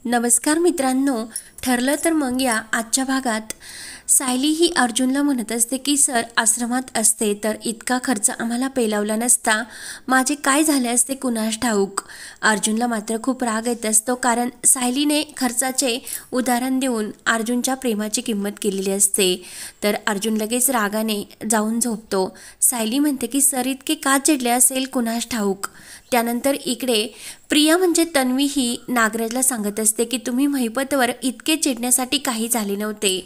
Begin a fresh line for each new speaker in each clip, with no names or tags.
नमस्कार मित्रांनो, ठरलं तर मग या आजच्या भागात सायली ही अर्जुनला म्हणत असते की सर आश्रमात असते तर इतका खर्च आम्हाला पेलावला नसता, माझे काय झाले असते कुणास ठाऊक। अर्जुनला मात्र खूप राग येत असतो, कारण सायलीने खर्चाचे उदाहरण देऊन अर्जुनच्या प्रेमाची किंमत केलेली असते। तर अर्जुन लगेच रागाने जाऊन झोपतो। सायली म्हणते की सर इतके का चिडले असेल कुणास ठाऊक। त्यानंतर इकडे प्रिया म्हणजे तन्वी ही नागराजला सांगत असते की तुम्ही महिपतवर इतके चिडण्यासाठी काही झाले नव्हते।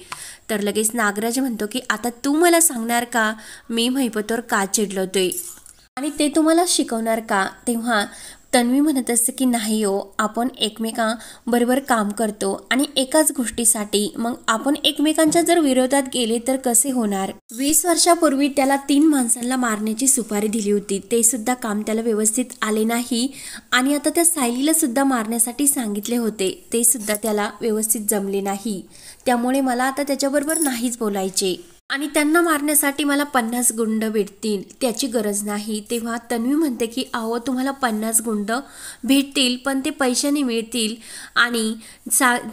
तर लगेच नागराज म्हणतो की आता तू मला सांगणार का मी महिपतवर का चिडलो होते आणि ते तुम्हाला शिकवणार का। तेव्हा तन्वी म्हणत असते की नाही हो, आपण एकमेकांबरोबर काम करतो आणि एकाच गोष्टीसाठी, मग आपण एकमेकांच्या जर विरोधात गेले तर कसे होणार। 20 वर्षापूर्वी त्याला 3 माणसांना मारण्याची सुपारी दिली होती, ते सुद्धा काम त्याला व्यवस्थित आले नाही आणि आता त्या सायलीला सुद्धा मारण्यासाठी सांगितले होते, ते सुद्धा त्याला व्यवस्थित जमले नाही। त्यामुळे मला आता त्याच्याबरोबर नाहीच बोलायचे आणि त्यांना मारण्यासाठी मला 50 गुंड भेटतील, त्याची गरज नाही। तेव्हा तन्वी म्हणते की अहो तुम्हाला 50 गुंड भेटतील पण ते पैशाने मिळतील आणि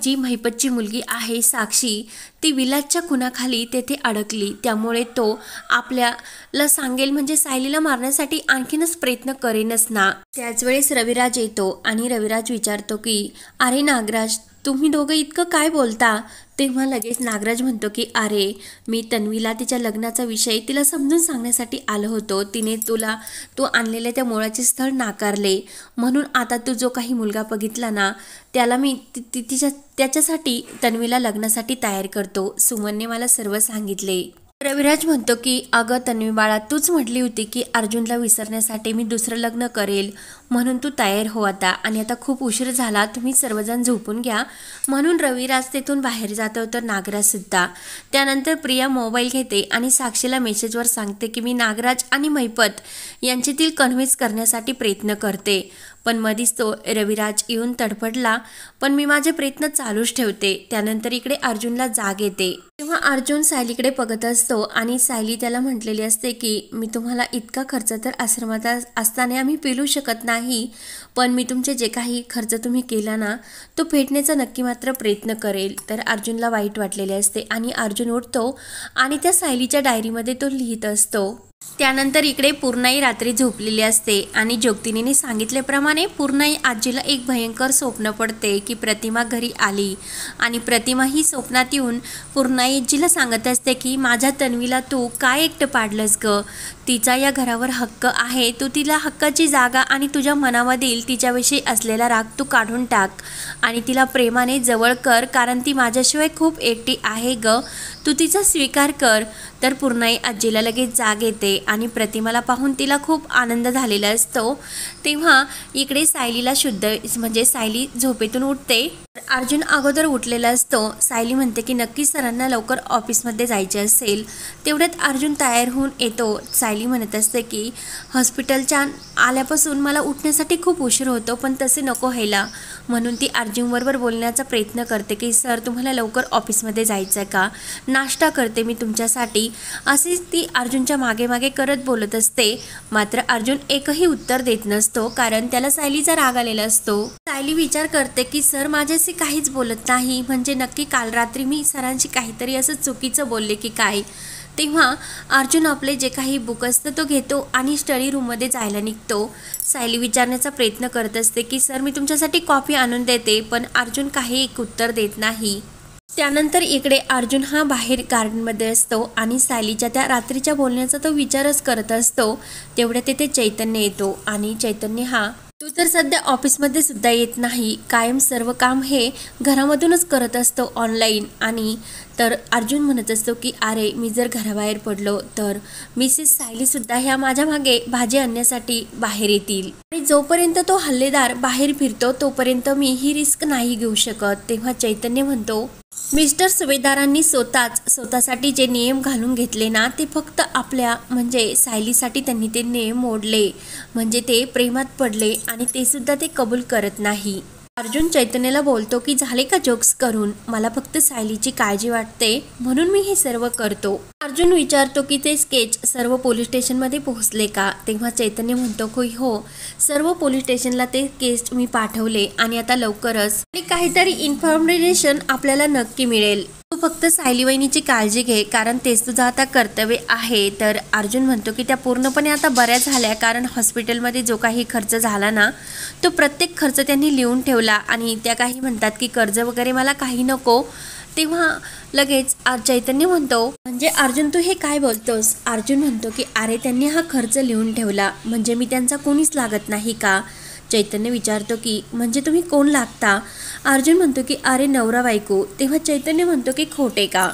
जी महिपतची मुलगी आहे साक्षी, ती विलासच्या खुनाखाली तेथे अडकली, त्यामुळे तो आपल्याला सांगेल म्हणजे सायलीला मारण्यासाठी आणखीनच प्रयत्न करेनच ना। त्याच वेळेस रविराज येतो आणि रविराज विचारतो की अरे नागराज, तुम्ही दोघं इतकं काय बोलता। तेव्हा लगेच नागराज म्हणतो की अरे मी तन्वीला तिच्या लग्नाचा विषय तिला समजून सांगण्यासाठी आलो होतो, तिने तू आणलेल्या त्या मुळाचे स्थळ नाकारले, म्हणून आता तू जो काही मुलगा बघितला ना त्याला मी त्याच्यासाठी तन्वीला लग्नासाठी तयार करतो, सुमनने मला सर्व सांगितले। रविराज म्हणतो की अगं तन्वी बाळा, तूच म्हटली होती की अर्जुनला विसरण्यासाठी मी दुसरं लग्न करेल, म्हणून तू तयार हो आता, आणि आता खूप उशीर झाला, तुम्ही सर्वजण झोपून घ्या। म्हणून रविराज तेथून बाहेर जातो, तर नागराज सुद्धा। त्यानंतर प्रिया मोबाईल घेते आणि साक्षीला मेसेजवर सांगते की मी नागराज आणि महिपत यांच्यातील कन्व्हिन्स करण्यासाठी प्रयत्न करते, पण मधीच तो रविराज येऊन तडफडला, पण मी माझे प्रयत्न चालूच ठेवते। त्यानंतर इकडे अर्जुनला जाग येते, तेव्हा अर्जुन सायलीकडे बघत असतो आणि सायली त्याला म्हटलेली असते की मी तुम्हाला इतका खर्च तर आश्रमात असताना आम्ही पेलू शकत नाही, पण मी तुमचे जे काही खर्च तुम्ही केला ना तो फेडण्याचा नक्की मात्र प्रयत्न करेल। तर अर्जुनला वाईट वाटलेले असते आणि अर्जुन उठतो आणि त्या सायलीच्या डायरीमध्ये तो लिहित असतो। त्यानंतर इकडे पूर्णाई रात्री झोपलेली असते आणि ज्योतिनीने सांगितल्याप्रमाणे पूर्णाई आजीला एक भयंकर स्वप्न पडते की प्रतिमा घरी आली आणि प्रतिमा ही स्वप्नात येऊन पूर्णाई आजीला सांगत असते की माझ्या तन्वीला तू काय एकटं पाडलंस ग, तिचा या घरावर हक्क आहे, तू तिला हक्काची जागा आणि तुझ्या मनामधील तिच्याविषयी असलेला राग तू काढून टाक आणि तिला प्रेमाने जवळ कर, कारण ती माझ्याशिवाय खूप एकटी आहे ग, तू तिचा स्वीकार कर। तर पूर्णाई आजीला लगेच जाग येते आणि प्रतिमाला पाहून तिला खूप आनंद झालेला असतो। तेव्हा इकडे सायलीला म्हणजे सायली झोपेतून उठते। अर्जुन अगोदर उठलेला असतो। सायली म्हणते की नक्की सरांना लवकर ऑफिसमध्ये जायचे असेल, तेवढ्यात अर्जुन तयार होऊन येतो। सायली म्हणत असते की हॉस्पिटलच्या आल्यापासून मला उठण्यासाठी खूप उशीर होतो, पण तसे नको व्हायला, म्हणून ती अर्जुनबरोबर बोलण्याचा प्रयत्न करते की सर तुम्हाला लवकर ऑफिसमध्ये जायचं का, नाश्ता करते मी तुमच्यासाठी, असेच ती अर्जुनच्या मागे मागे करत बोलत असते। मात्र अर्जुन एकही उत्तर देत नसतो, कारण त्याला सायलीचा राग आलेला असतो। सायली विचार करते की सर माझ्याशी काहीच बोलत नाही, म्हणजे नक्की काल रात्री मी सरांशी काहीतरी असं चुकीचं बोलले की काय। तेव्हा अर्जुन आपले जे काही बुक असतं तो घेतो आणि स्टडी रूममध्ये जायला निघतो। सायली विचारण्याचा प्रयत्न करत असते की सर मी तुमच्यासाठी कॉफी आणून देते, पण अर्जुन काही एक उत्तर देत नाही। त्यानंतर इकडे अर्जुन हा बाहेर गार्डनमध्ये असतो आणि सायलीच्या त्या रात्रीच्या बोलण्याचा तो विचारच करत असतो। तेवढ्या तिथे चैतन्य येतो आणि चैतन्य हा तू तर सध्या ऑफिसमध्ये सुद्धा येत नाही, कायम सर्व काम हे घरामधूनच करत असतो ऑनलाईन। आणि तर अर्जुन म्हणत असतो की अरे मी जर घराबाहेर पडलो तर मिसेस सायली सुद्धा ह्या माझ्या मागे भाजी आणण्यासाठी बाहेर येतील आणि जोपर्यंत तो हल्लेदार बाहेर फिरतो तोपर्यंत मी ही रिस्क नाही घेऊ शकत। तेव्हा चैतन्य म्हणतो मिस्टर सुभेदारांनी स्वतःसाठी जे नियम घालून घेतले ना ते फक्त आपल्या म्हणजे सायलीसाठी त्यांनी ते नियम मोडले, म्हणजे ते प्रेमात पडले आणि ते सुद्धा ते कबूल करत नाही। अर्जुन चैतन्यला बोलतो की झाले का जोक्स करून, मला फक्त सायलीची काळजी वाटते म्हणून मी हे सर्व करतो. अर्जुन विचारतो की ते स्केच सर्व पोलीस स्टेशनमध्ये पोहोचले का. तेव्हा चैतन्य म्हणतो की हो, सर्व पोलीस स्टेशनला ते केस मी पाठवले आणि आता लवकरच काहीतरी इन्फॉर्मेशन आपल्याला नक्की मिळेल. तू फक्त सायली वहिनीची काळजी घे, कारण तेच तुझं आता कर्तव्य आहे. तर अर्जुन म्हणतो की त्या पूर्णपणे आता बऱ्या झाल्या, कारण हॉस्पिटलमध्ये जो काही खर्च झाला ना, तो प्रत्येक खर्च त्यांनी लिहून ठेवला आणि त्या काही म्हणतात की कर्ज वगैरे मला काही नको. तेव्हा लगेच चैतन्य म्हणतो म्हणजे अर्जुन तू हे काय बोलतोस. अर्जुन म्हणतो की अरे त्यांनी हा खर्च लिहून ठेवला म्हणजे मी त्यांचा कोणीच लागत नाही का. चैतन्य विचारतो की म्हणजे तुम्ही कोण लागता. अर्जुन म्हणतो की अरे नवरा बायको. तेव्हा चैतन्य म्हणतो की खोटे का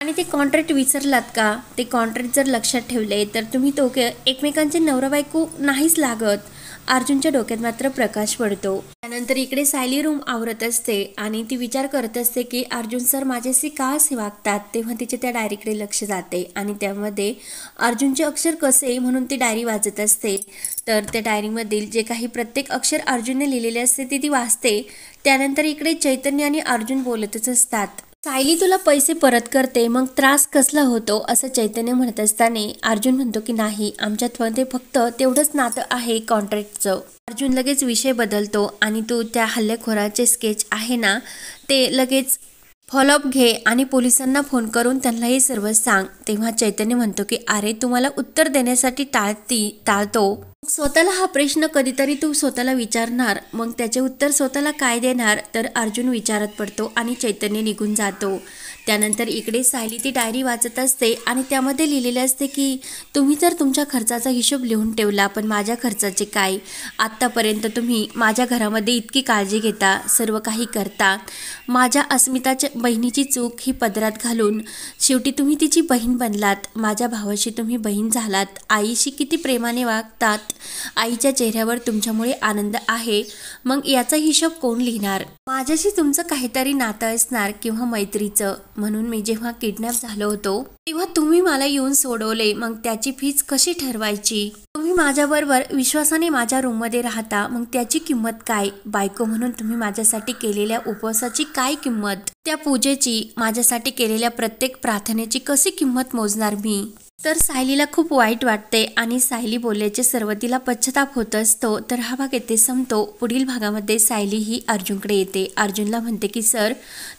आणि ते कॉन्ट्रॅक्ट विसरलात का. ते कॉन्ट्रॅक्ट जर लक्षात ठेवले तर तुम्ही दोघे एकमेकांचे नवरा बायको नाहीच लागत. अर्जुनच्या डोक्यात मात्र प्रकाश पडतो. त्यानंतर इकडे सायली रूम आवरत असते आणि ती विचार करत असते की अर्जुन सर माझ्याशी का असे वागतात. तेव्हा तिचे त्या डायरीकडे लक्ष जाते आणि त्यामध्ये अर्जुनचे अक्षर कसे म्हणून ती डायरी वाचत असते. तर त्या डायरीमधील जे काही प्रत्येक अक्षर अर्जुनने लिहिलेले असते ते ती वाचते. त्यानंतर इकडे चैतन्य आणि अर्जुन बोलतच असतात. सायली तुला पैसे परत करते मग त्रास कसला होतो असं चैतन्य म्हणत असताना अर्जुन म्हणतो की नाही, आमच्यामध्ये फक्त तेवढंच नातं आहे कॉन्ट्रॅक्टचं. अर्जुन लगेच विषय बदलतो आणि तू त्या हल्लेखोराचे स्केच आहे ना ते लगेच फॉलोअप घे आणि पोलिसांना फोन करून त्यांना हे सर्व सांग. तेव्हा चैतन्य म्हणतो की अरे तुम्हाला उत्तर देण्यासाठी टाळतो. स्वतःला हा प्रश्न कधीतरी तू स्वतःला विचारणार, मग त्याचे उत्तर स्वतःला काय देणार. तर अर्जुन विचारत पडतो आणि चैतन्य निघून जातो. त्यानंतर इकडे सायली ती डायरी वाचत असते आणि त्यामध्ये लिहिलेले असते की तुम्ही तर तुमच्या खर्चाचा हिशोब लिहून ठेवला, पण माझ्या खर्चाचे काय. आत्तापर्यंत तुम्ही माझ्या घरामध्ये इतकी काळजी घेता, सर्व काही करता. माझ्या अस्मिताच्या बहिणीची चूक ही पदरात घालून शेवटी तुम्ही तिची बहीण बनलात. माझ्या भावाशी तुम्ही बहीण झालात. आईशी किती प्रेमाने वागतात. आईच्या चेहऱ्यावर तुमच्यामुळे आनंद आहे. मग याचा हिशोब कोण लिहिणार. माझ्याशी तुमचं काहीतरी नातं असणार किंवा मैत्रीचं. म्हणून मी जेव्हा किडनॅप झालो होतो तेव्हा तुम्ही मला येऊन सोडवले, मग त्याची फीज कशी ठरवायची. तुम्ही माझ्याबरोबर विश्वासाने माझ्या रूममध्ये राहता, मग त्याची किंमत काय. बायको म्हणून तुम्ही माझ्यासाठी केलेल्या उपवासाची काय किंमत. त्या पूजेची, माझ्यासाठी केलेल्या प्रत्येक प्रार्थनेची कशी किंमत मोजणार मी. तर सायलीला खूप वाईट वाटते आणि सायली बोलल्याचे सर्व तिला पश्चाताप होत असतो. तर हा भाग येथे संपतो. पुढील भागामध्ये सायली ही अर्जुनकडे येते. अर्जुनला म्हणते की सर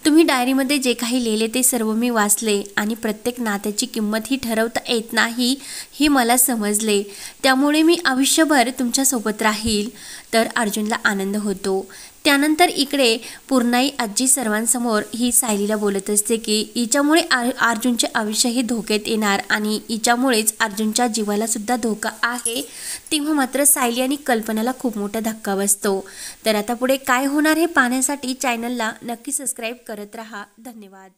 तुम्ही डायरीमध्ये जे काही लिहिले ते सर्व मी वाचले आणि प्रत्येक नात्याची किंमत ही ठरवता येत नाही हे मला समजले. त्यामुळे मी आयुष्यभर तुमच्यासोबत राहील. तर अर्जुनला आनंद होतो. त्यानंतर इकडे पूर्णाई आजी सर्वांसमोर ही सायलीला बोलत असते की हिच्यामुळे अर्जुनचे आयुष्य हे धोक्यात येणार आणि हिच्यामुळेच अर्जुनच्या जीवाला सुद्धा धोका आहे. तेव्हा मात्र सायली आणि कल्पनाला खूप मोठा धक्का बसतो. तर आता पुढे काय होणार हे पाहण्यासाठी चॅनलला नक्की सबस्क्राईब करत राहा. धन्यवाद.